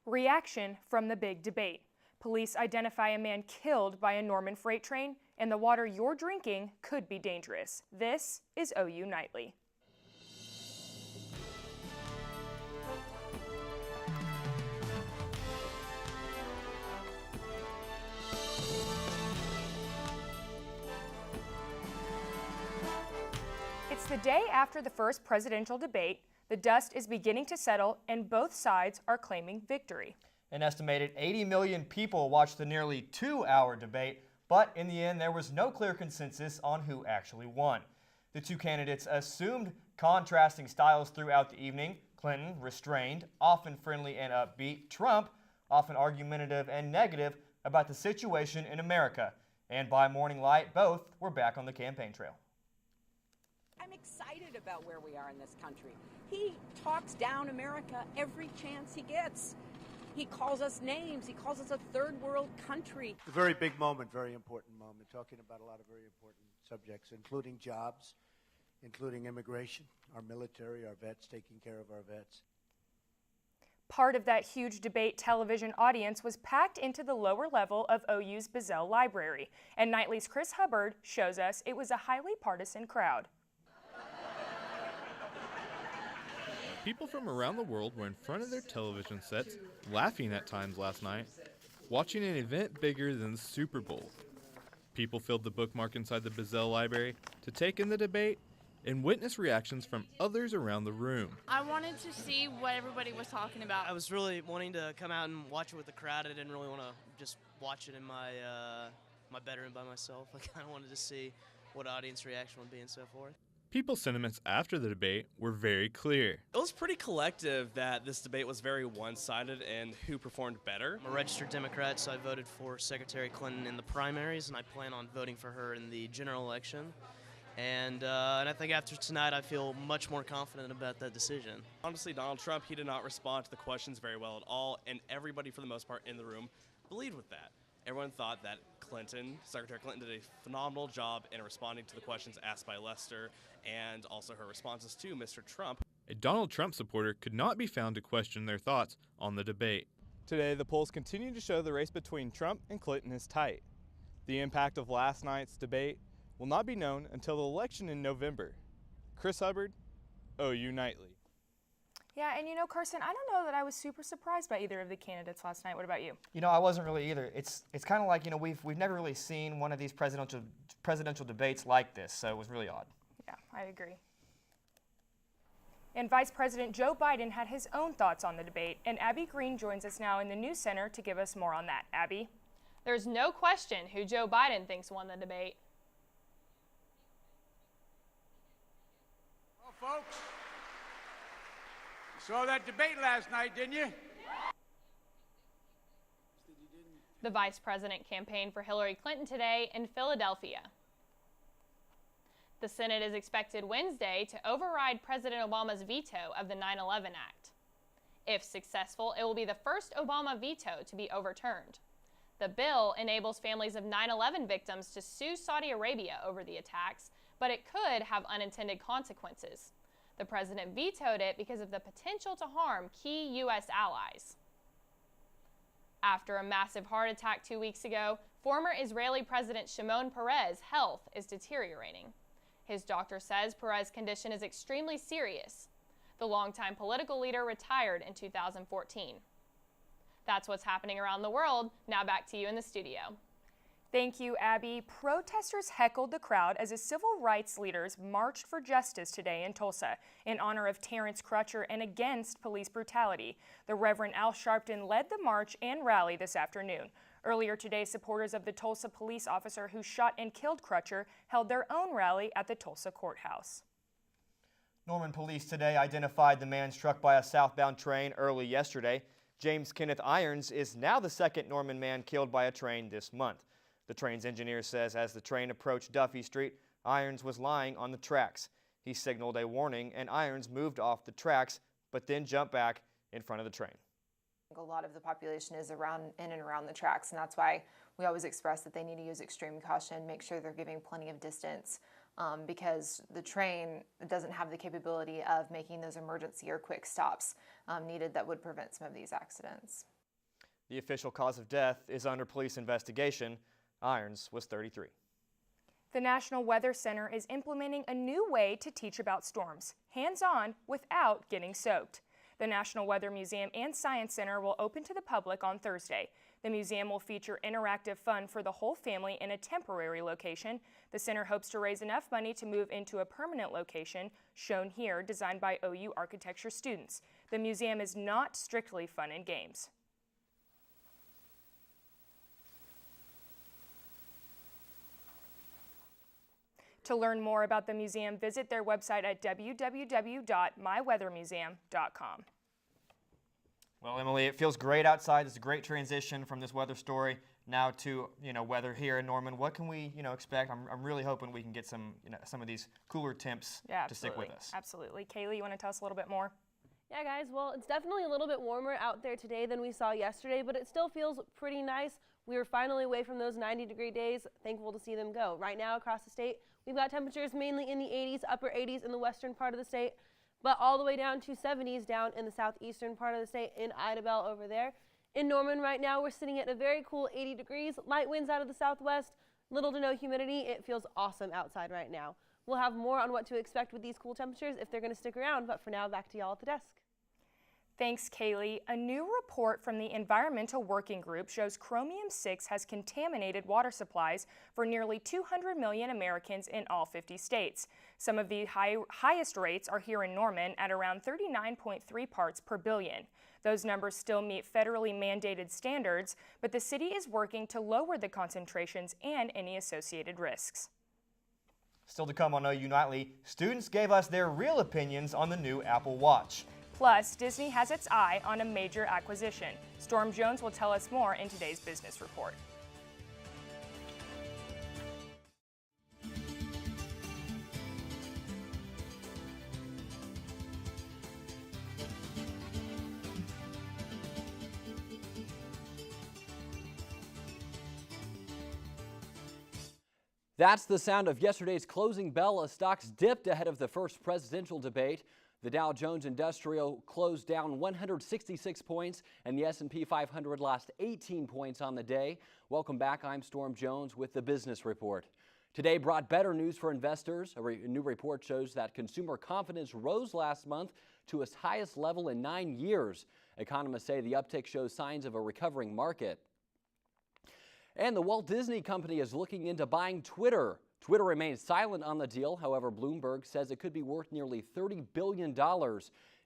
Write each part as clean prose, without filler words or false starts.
Reaction from the big debate. Police identify a man killed by a Norman freight train, and the water you're drinking could be dangerous. This is OU Nightly. It's the day after the first presidential debate. The dust is beginning to settle, and both sides are claiming victory. An estimated 80 million people watched the nearly 2-hour debate, but in the end, there was no clear consensus on who actually won. The two candidates assumed contrasting styles throughout the evening. Clinton, restrained, often friendly and upbeat. Trump, often argumentative and negative about the situation in America. And by morning light, both were back on the campaign trail. I'm excited about where we are in this country. He talks down America every chance he gets. He calls us names. He calls us a third world country. A very big moment, very important moment, talking about a lot of very important subjects, including jobs, including immigration, our military, our vets, taking care of our vets. Part of that huge debate television audience was packed into the lower level of OU's Bizzell Library, and Nightly's Chris Hubbard shows us it was a highly partisan crowd. People from around the world were in front of their television sets, laughing at times last night, watching an event bigger than the Super Bowl. People filled the bookmark inside the Bizzell Library to take in the debate and witness reactions from others around the room. I wanted to see what everybody was talking about. I was really wanting to come out and watch it with the crowd. I didn't really want to just watch it in my my bedroom by myself. I kind of wanted to see what audience reaction would be and so forth. People's sentiments after the debate were very clear. It was pretty collective that this debate was very one-sided and who performed better. I'm a registered Democrat, so I voted for Secretary Clinton in the primaries, and I plan on voting for her in the general election. And I think after tonight, I feel much more confident about that decision. Honestly, Donald Trump, he did not respond to the questions very well at all, and everybody, for the most part, in the room believed with that. Everyone thought that Secretary Clinton did a phenomenal job in responding to the questions asked by Lester and also her responses to Mr. Trump. A Donald Trump supporter could not be found to question their thoughts on the debate. Today, the polls continue to show the race between Trump and Clinton is tight. The impact of last night's debate will not be known until the election in November. Chris Hubbard, OU Nightly. Yeah, and you know, Carson, I don't know that I was super surprised by either of the candidates last night. What about you? You know, I wasn't really either. It's kind of like, you know, we've never really seen one of these presidential debates like this, so it was really odd. Yeah, I agree. And Vice President Joe Biden had his own thoughts on the debate, and Abby Green joins us now in the News Center to give us more on that. Abby? There's no question who Joe Biden thinks won the debate. Well, folks, you saw that debate last night, didn't you? The vice president campaigned for Hillary Clinton today in Philadelphia. The Senate is expected Wednesday to override President Obama's veto of the 9/11 Act. If successful, it will be the first Obama veto to be overturned. The bill enables families of 9/11 victims to sue Saudi Arabia over the attacks, but it could have unintended consequences. The president vetoed it because of the potential to harm key U.S. allies. After a massive heart attack 2 weeks ago, former Israeli President Shimon Peres' health is deteriorating. His doctor says Peres' condition is extremely serious. The longtime political leader retired in 2014. That's what's happening around the world. Now back to you in the studio. Thank you, Abby. Protesters heckled the crowd as the civil rights leaders marched for justice today in Tulsa in honor of Terrence Crutcher and against police brutality. The Reverend Al Sharpton led the march and rally this afternoon. Earlier today, supporters of the Tulsa police officer who shot and killed Crutcher held their own rally at the Tulsa courthouse. Norman police today identified the man struck by a southbound train early yesterday. James Kenneth Irons is now the second Norman man killed by a train this month. The train's engineer says as the train approached Duffy Street, Irons was lying on the tracks. He signaled a warning and Irons moved off the tracks, but then jumped back in front of the train. A lot of the population is in and around the tracks, and that's why we always express that they need to use extreme caution, make sure they're giving plenty of distance because the train doesn't have the capability of making those emergency or quick stops needed that would prevent some of these accidents. The official cause of death is under police investigation. Irons was 33. The National Weather Center is implementing a new way to teach about storms, hands-on without getting soaked. The National Weather Museum and Science Center will open to the public on Thursday. The museum will feature interactive fun for the whole family in a temporary location. The center hopes to raise enough money to move into a permanent location, shown here, designed by OU architecture students. The museum is not strictly fun and games. To learn more about the museum, visit their website at www.myweathermuseum.com. Well, Emily, it feels great outside. It's a great transition from this weather story now to, weather here in Norman. What can we, expect? I'm really hoping we can get some of these cooler temps to stick with us. Absolutely. Kaylee, you want to tell us a little bit more? Yeah, guys, well, it's definitely a little bit warmer out there today than we saw yesterday, but it still feels pretty nice. We were finally away from those 90-degree days. Thankful to see them go. Right now across the state, we've got temperatures mainly in the 80s, upper 80s in the western part of the state, but all the way down to 70s down in the southeastern part of the state in Idabel over there. In Norman right now, we're sitting at a very cool 80 degrees, light winds out of the southwest, little to no humidity. It feels awesome outside right now. We'll have more on what to expect with these cool temperatures if they're going to stick around, but for now, back to y'all at the desk. Thanks, Kaylee. A new report from the Environmental Working Group shows chromium-6 has contaminated water supplies for nearly 200 million Americans in all 50 states. Some of the highest rates are here in Norman at around 39.3 parts per billion. Those numbers still meet federally mandated standards, but the city is working to lower the concentrations and any associated risks. Still to come on OU Nightly, students gave us their real opinions on the new Apple Watch. Plus, Disney has its eye on a major acquisition. Storm Jones will tell us more in today's business report. That's the sound of yesterday's closing bell as stocks dipped ahead of the first presidential debate. The Dow Jones Industrial closed down 166 points, and the S&P 500 lost 18 points on the day. Welcome back. I'm Storm Jones with the Business Report. Today brought better news for investors. A new report shows that consumer confidence rose last month to its highest level in 9 years. Economists say the uptick shows signs of a recovering market. And the Walt Disney Company is looking into buying Twitter. Twitter remains silent on the deal. However, Bloomberg says it could be worth nearly $30 billion.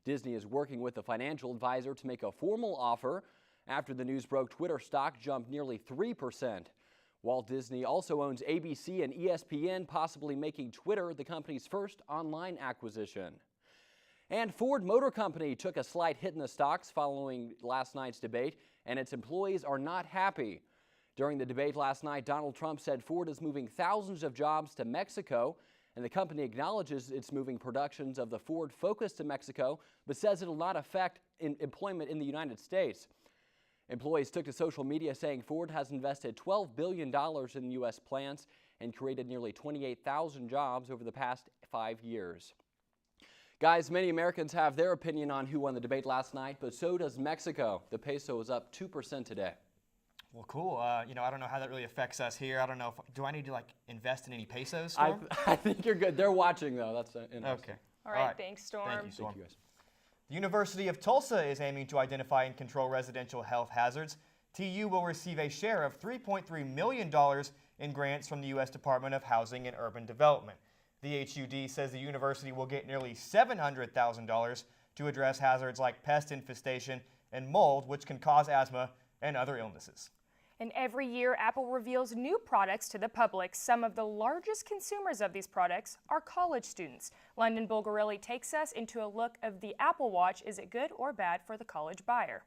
Disney is working with a financial advisor to make a formal offer. After the news broke, Twitter stock jumped nearly 3%. Walt Disney also owns ABC and ESPN, possibly making Twitter the company's first online acquisition. And Ford Motor Company took a slight hit in the stocks following last night's debate, and its employees are not happy. During the debate last night, Donald Trump said Ford is moving thousands of jobs to Mexico, and the company acknowledges it's moving productions of the Ford Focus to Mexico, but says it will not affect employment in the United States. Employees took to social media saying Ford has invested $12 billion in U.S. plants and created nearly 28,000 jobs over the past 5 years. Guys, many Americans have their opinion on who won the debate last night, but so does Mexico. The peso is up 2% today. Well, cool. I don't know how that really affects us here. I don't know. Do I need to invest in any pesos, Storm? I think you're good. They're watching, though. That's interesting. Okay. All right. Thanks, Storm. Thank you, Storm. Thank you, guys. The University of Tulsa is aiming to identify and control residential health hazards. TU will receive a share of $3.3 million in grants from the U.S. Department of Housing and Urban Development. The HUD says the university will get nearly $700,000 to address hazards like pest infestation and mold, which can cause asthma and other illnesses. And every year, Apple reveals new products to the public. Some of the largest consumers of these products are college students. London Bulgarelli takes us into a look of the Apple Watch. Is it good or bad for the college buyer?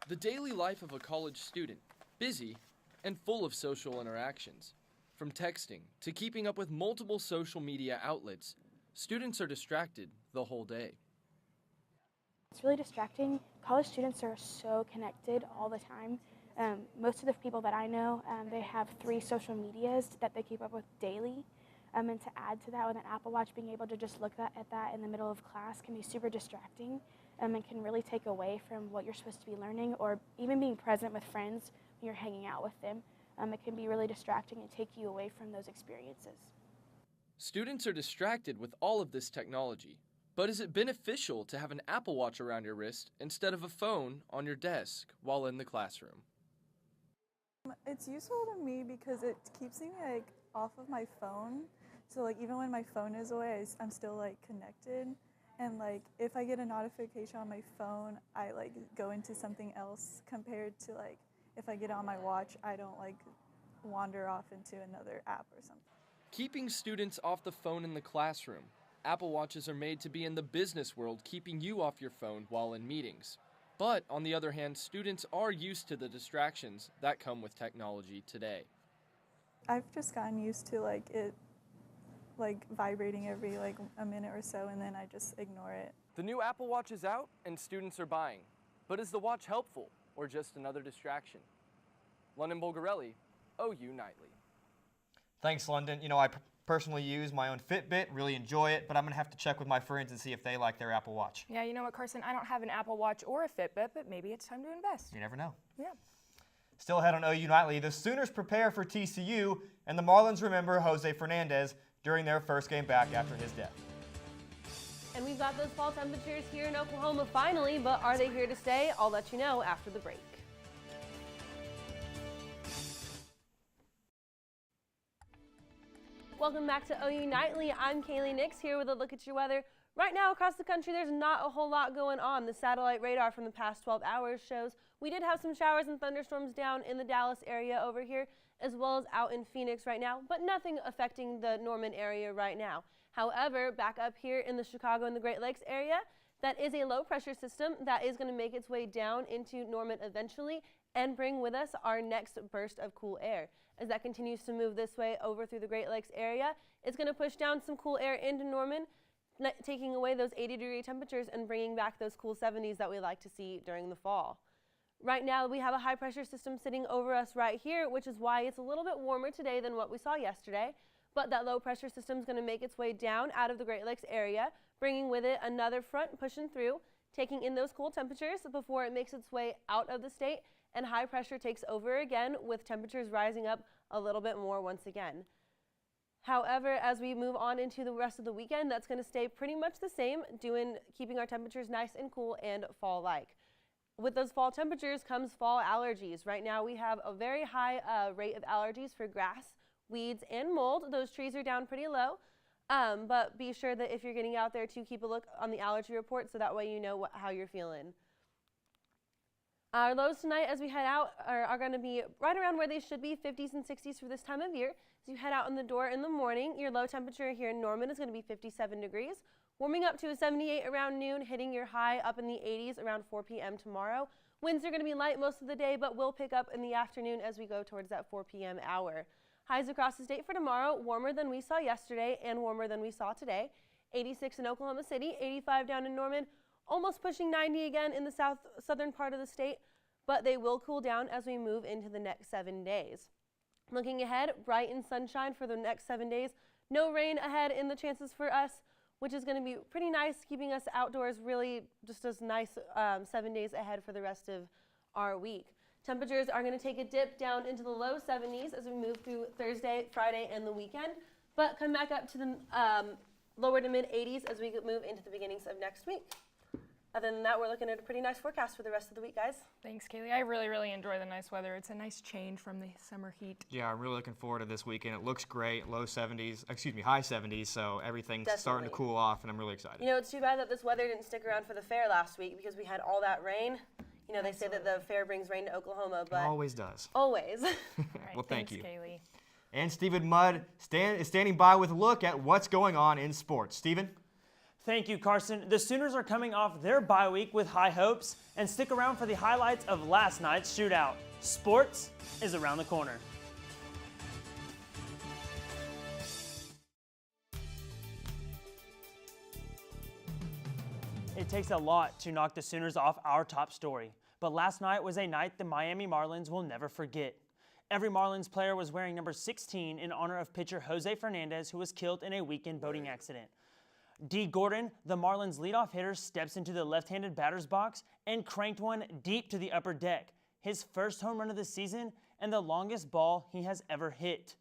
The daily life of a college student, busy and full of social interactions. From texting to keeping up with multiple social media outlets, students are distracted the whole day. It's really distracting. College students are so connected all the time. Most of the people that I know, they have 3 social medias that they keep up with daily. And to add to that with an Apple Watch, being able to just look at that in the middle of class can be super distracting and can really take away from what you're supposed to be learning, or even being present with friends when you're hanging out with them. It can be really distracting and take you away from those experiences. Students are distracted with all of this technology, but is it beneficial to have an Apple Watch around your wrist instead of a phone on your desk while in the classroom? It's useful to me because it keeps me like off of my phone. So like even when my phone is away, I'm still like connected. And like if I get a notification on my phone, I like go into something else compared to like if I get on my watch, I don't like wander off into another app or something. Keeping students off the phone in the classroom. Apple Watches are made to be in the business world, keeping you off your phone while in meetings. But on the other hand, students are used to the distractions that come with technology today. I've just gotten used to like it like vibrating every like a minute or so, and then I just ignore it. The new Apple Watch is out and students are buying. But is the watch helpful or just another distraction? London Bulgarelli, OU Nightly. Thanks, London. You know, I personally use my own Fitbit, really enjoy it, but I'm going to have to check with my friends and see if they like their Apple Watch. Yeah, you know what, Carson? I don't have an Apple Watch or a Fitbit, but maybe it's time to invest. You never know. Yeah. Still ahead on OU Nightly, the Sooners prepare for TCU, and the Marlins remember Jose Fernandez during their first game back after his death. And we've got those fall temperatures here in Oklahoma finally, but are they here to stay? I'll let you know after the break. Welcome back to OU Nightly. I'm Kaylee Nix here with a look at your weather. Right now across the country, there's not a whole lot going on. The satellite radar from the past 12 hours shows we did have some showers and thunderstorms down in the Dallas area over here, as well as out in Phoenix right now, but nothing affecting the Norman area right now. However, back up here in the Chicago and the Great Lakes area, that is a low pressure system that is going to make its way down into Norman eventually and bring with us our next burst of cool air. As that continues to move this way over through the Great Lakes area, it's going to push down some cool air into Norman, taking away those 80-degree temperatures and bringing back those cool 70s that we like to see during the fall. Right now, we have a high pressure system sitting over us right here, which is why it's a little bit warmer today than what we saw yesterday. But that low pressure system is going to make its way down out of the Great Lakes area, bringing with it another front pushing through, taking in those cool temperatures before it makes its way out of the state, and high pressure takes over again with temperatures rising up a little bit more once again. However, as we move on into the rest of the weekend, that's going to stay pretty much the same, keeping our temperatures nice and cool and fall-like. With those fall temperatures comes fall allergies. Right now we have a very high rate of allergies for grass, weeds, and mold. Those trees are down pretty low, but be sure that if you're getting out there to keep a look on the allergy report so that way you know how you're feeling. Our lows tonight as we head out are going to be right around where they should be, 50s and 60s for this time of year. As you head out in the door in the morning, your low temperature here in Norman is going to be 57 degrees. Warming up to a 78 around noon, hitting your high up in the 80s around 4 p.m. tomorrow. Winds are going to be light most of the day, but will pick up in the afternoon as we go towards that 4 p.m. hour. Highs across the state for tomorrow, warmer than we saw yesterday and warmer than we saw today. 86 in Oklahoma City, 85 down in Norman, almost pushing 90 again in the southern part of the state, but they will cool down as we move into the next 7 days. Looking ahead, bright and sunshine for the next 7 days. No rain ahead in the chances for us, which is going to be pretty nice, keeping us outdoors really just as nice 7 days ahead for the rest of our week. Temperatures are going to take a dip down into the low 70s as we move through Thursday, Friday, and the weekend, but come back up to the lower to mid 80s as we move into the beginnings of next week. Other than that, we're looking at a pretty nice forecast for the rest of the week, guys. Thanks, Kaylee. I really enjoy the nice weather. It's a nice change from the summer heat. Yeah, I'm really looking forward to this weekend. It looks great, high 70s, so everything's starting to cool off, and I'm really excited. You know, it's too bad that this weather didn't stick around for the fair last week because we had all that rain. You know, they say that the fair brings rain to Oklahoma, but it always does. Always. All right, well, thank you. Kaylee. And Stephen Mudd is standing by with a look at what's going on in sports. Stephen? Thank you, Carson. The Sooners are coming off their bye week with high hopes, and stick around for the highlights of last night's shootout. Sports is around the corner. It takes a lot to knock the Sooners off our top story, but last night was a night the Miami Marlins will never forget. Every Marlins player was wearing number 16 in honor of pitcher Jose Fernandez, who was killed in a weekend boating accident. D. Gordon, the Marlins leadoff hitter, steps into the left-handed batter's box and cranked one deep to the upper deck, his first home run of the season and the longest ball he has ever hit.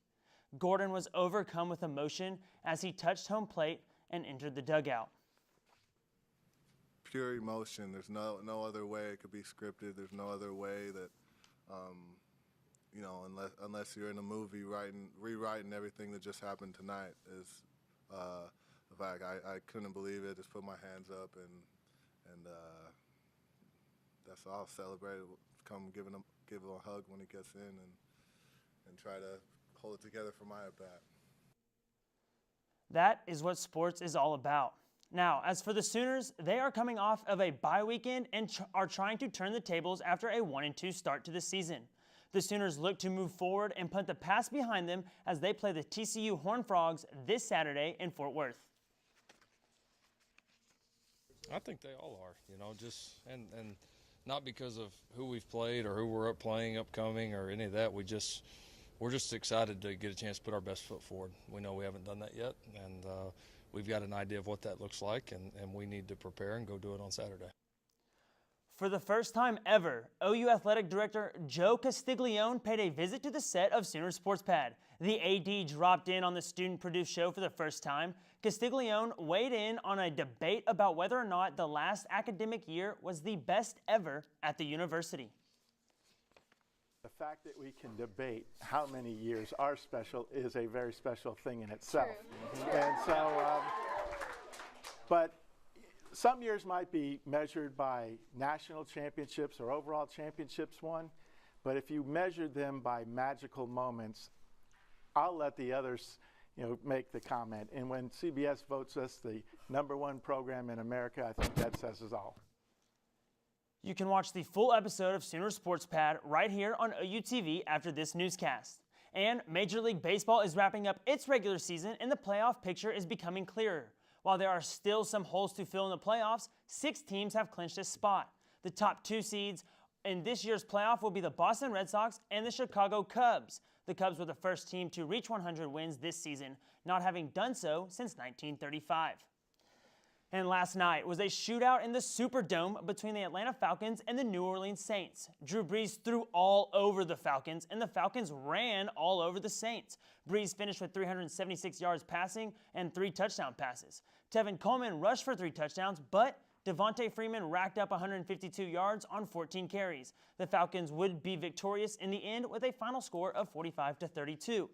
Gordon was overcome with emotion as he touched home plate and entered the dugout. Pure emotion. There's no other way it could be scripted. There's no other way that, unless you're in a movie rewriting everything that just happened tonight is the fact. I couldn't believe it. Just put my hands up and that's all. Celebrate. Come give him a hug when he gets in and try to hold it together for my at-bat. That is what sports is all about. Now, as for the Sooners, they are coming off of a bye weekend and are trying to turn the tables after a 1-2 start to the season. The Sooners look to move forward and put the past behind them as they play the TCU Horned Frogs this Saturday in Fort Worth. I think they all are, and not because of who we've played or who we're playing upcoming or any of that. We're just excited to get a chance to put our best foot forward. We know we haven't done that yet, and we've got an idea of what that looks like, and we need to prepare and go do it on Saturday. For the first time ever, OU Athletic Director Joe Castiglione paid a visit to the set of Sooner Sports Pad. The AD dropped in on the student-produced show for the first time. Castiglione weighed in on a debate about whether or not the last academic year was the best ever at the university. The fact that we can debate how many years are special is a very special thing in itself. True. And so, but some years might be measured by national championships or overall championships won, but if you measured them by magical moments, I'll let the others make the comment. And when CBS votes us the #1 program in America, I think that says us all. You can watch the full episode of Sooner Sports Pad right here on OU TV after this newscast. And Major League Baseball is wrapping up its regular season and the playoff picture is becoming clearer. While there are still some holes to fill in the playoffs, 6 teams have clinched a spot. The top 2 seeds in this year's playoff will be the Boston Red Sox and the Chicago Cubs. The Cubs were the first team to reach 100 wins this season, not having done so since 1935. And last night was a shootout in the Superdome between the Atlanta Falcons and the New Orleans Saints. Drew Brees threw all over the Falcons, and the Falcons ran all over the Saints. Brees finished with 376 yards passing and 3 touchdown passes. Tevin Coleman rushed for 3 touchdowns, but Devontae Freeman racked up 152 yards on 14 carries. The Falcons would be victorious in the end with a final score of 45-32.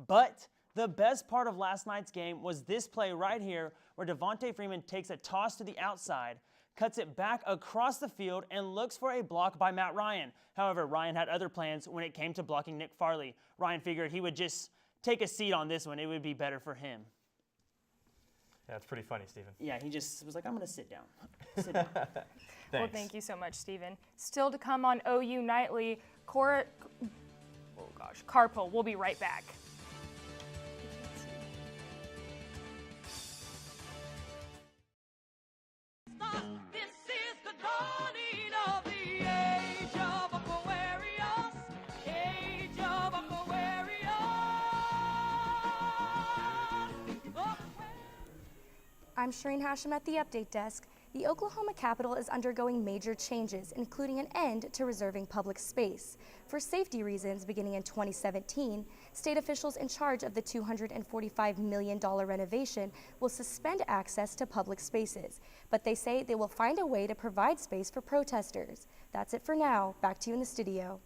But the best part of last night's game was this play right here where Devontae Freeman takes a toss to the outside, cuts it back across the field, and looks for a block by Matt Ryan. However, Ryan had other plans when it came to blocking Nick Farley. Ryan figured he would just take a seat on this one. It would be better for him. Yeah, it's pretty funny, Stephen. Yeah, he just was like, I'm going to sit down. Sit down. Well, thank you so much, Stephen. Still to come on OU Nightly, Carpool. We'll be right back. I'm Shireen Hashem at the Update Desk. The Oklahoma Capitol is undergoing major changes, including an end to reserving public space. For safety reasons, beginning in 2017, state officials in charge of the $245 million renovation will suspend access to public spaces, but they say they will find a way to provide space for protesters. That's it for now. Back to you in the studio.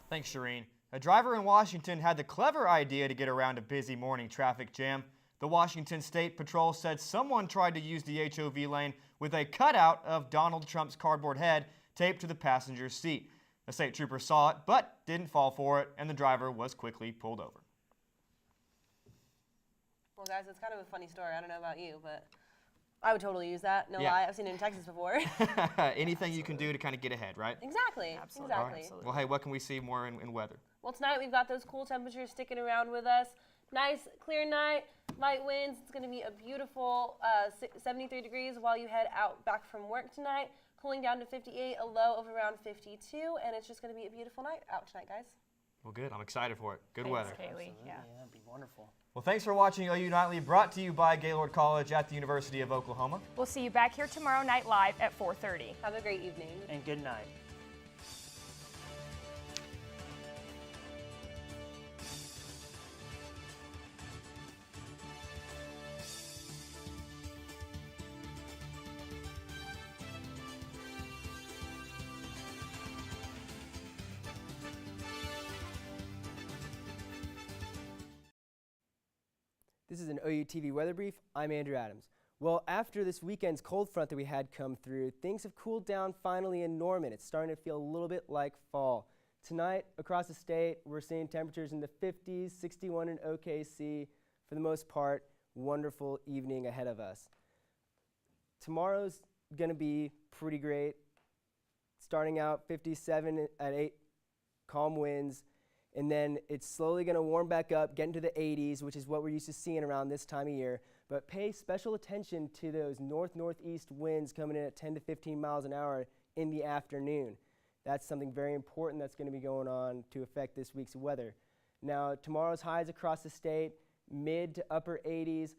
Thanks, Shireen. A driver in Washington had the clever idea to get around a busy morning traffic jam. The Washington State Patrol said someone tried to use the HOV lane with a cutout of Donald Trump's cardboard head taped to the passenger's seat. A state trooper saw it, but didn't fall for it, and the driver was quickly pulled over. Well, guys, it's kind of a funny story. I don't know about you, but I would totally use that. No Yeah. lie, I've seen it in Texas before. Anything you can do to kind of get ahead, right? Exactly. All right. Well, hey, what can we see more in weather? Well, tonight we've got those cool temperatures sticking around with us. Nice, clear night, light winds. It's going to be a beautiful 73 degrees while you head out back from work tonight. Cooling down to 58, a low of around 52, and it's just going to be a beautiful night out tonight, guys. Well, good. I'm excited for it. Good Thanks, weather. Kaylee. Yeah. That'd be wonderful. Well, thanks for watching OU Nightly, brought to you by Gaylord College at the University of Oklahoma. We'll see you back here tomorrow night live at 4:30. Have a great evening. And good night. This is an OU TV weather brief. I'm Andrew Adams. Well, after this weekend's cold front that we had come through, things have cooled down finally in Norman. It's starting to feel a little bit like fall. Tonight, across the state, we're seeing temperatures in the 50s, 61 in OKC. For the most part, wonderful evening ahead of us. Tomorrow's going to be pretty great. Starting out 57 at 8, calm winds. And then it's slowly going to warm back up, get into the 80s, which is what we're used to seeing around this time of year. But pay special attention to those north-northeast winds coming in at 10 to 15 miles an hour in the afternoon. That's something very important that's going to be going on to affect this week's weather. Now, tomorrow's highs across the state, mid to upper 80s,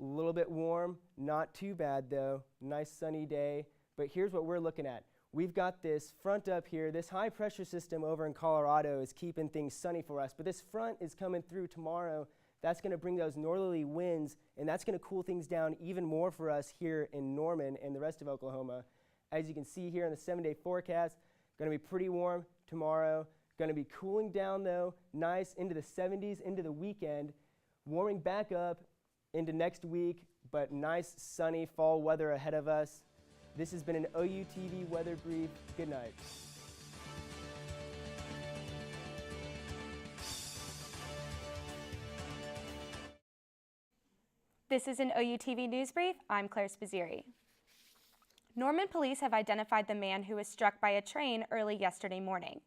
a little bit warm, not too bad though. Nice sunny day. But here's what we're looking at. We've got this front up here. This high pressure system over in Colorado is keeping things sunny for us, but this front is coming through tomorrow. That's going to bring those northerly winds, and that's going to cool things down even more for us here in Norman and the rest of Oklahoma. As you can see here in the 7-day forecast, going to be pretty warm tomorrow. Going to be cooling down though, nice into the 70s into the weekend, warming back up into next week, but nice sunny fall weather ahead of us. This has been an OU TV weather brief. Good night. This is an OU TV news brief. I'm Claire Spazieri. Norman police have identified the man who was struck by a train early yesterday morning.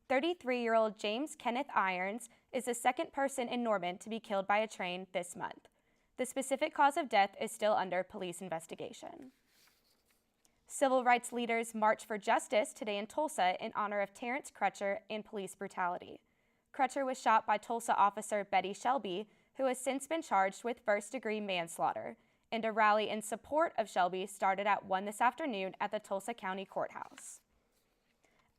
33-year-old James Kenneth Irons is the second person in Norman to be killed by a train this month. The specific cause of death is still under police investigation. Civil rights leaders marched for justice today in Tulsa in honor of Terrence Crutcher and police brutality. Crutcher was shot by Tulsa officer Betty Shelby, who has since been charged with first-degree manslaughter, and a rally in support of Shelby started at 1 this afternoon at the Tulsa County Courthouse.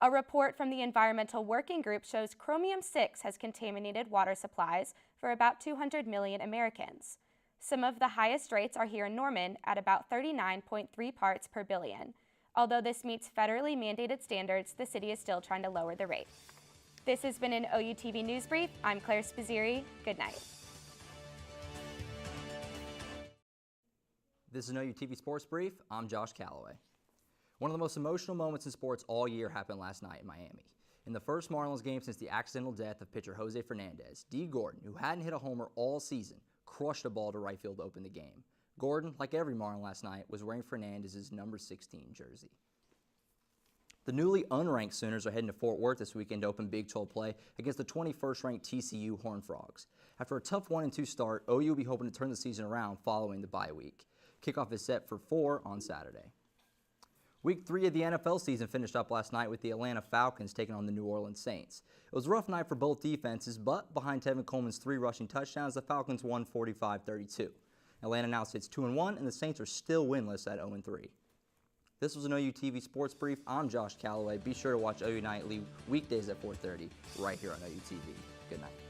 A report from the Environmental Working Group shows chromium-6 has contaminated water supplies for about 200 million Americans. Some of the highest rates are here in Norman at about 39.3 parts per billion. Although this meets federally mandated standards, the city is still trying to lower the rate. This has been an OU TV news brief. I'm Claire Spazieri. Good night. This is an OU TV Sports Brief. I'm Josh Calloway. One of the most emotional moments in sports all year happened last night in Miami. In the first Marlins game since the accidental death of pitcher Jose Fernandez, Dee Gordon, who hadn't hit a homer all season, crushed a ball to right field to open the game. Gordon, like every Marlin last night, was wearing Fernandez's number 16 jersey. The newly unranked Sooners are heading to Fort Worth this weekend to open Big 12 play against the 21st ranked TCU Horned Frogs. After a tough 1-2 start, OU will be hoping to turn the season around following the bye week. Kickoff is set for 4 on Saturday. Week 3 of the NFL season finished up last night with the Atlanta Falcons taking on the New Orleans Saints. It was a rough night for both defenses, but behind Tevin Coleman's 3 rushing touchdowns, the Falcons won 45-32. Atlanta now sits 2-1, and the Saints are still winless at 0-3. This was an OU TV Sports Brief. I'm Josh Calloway. Be sure to watch OU Nightly weekdays at 4:30 right here on OU TV. Good night.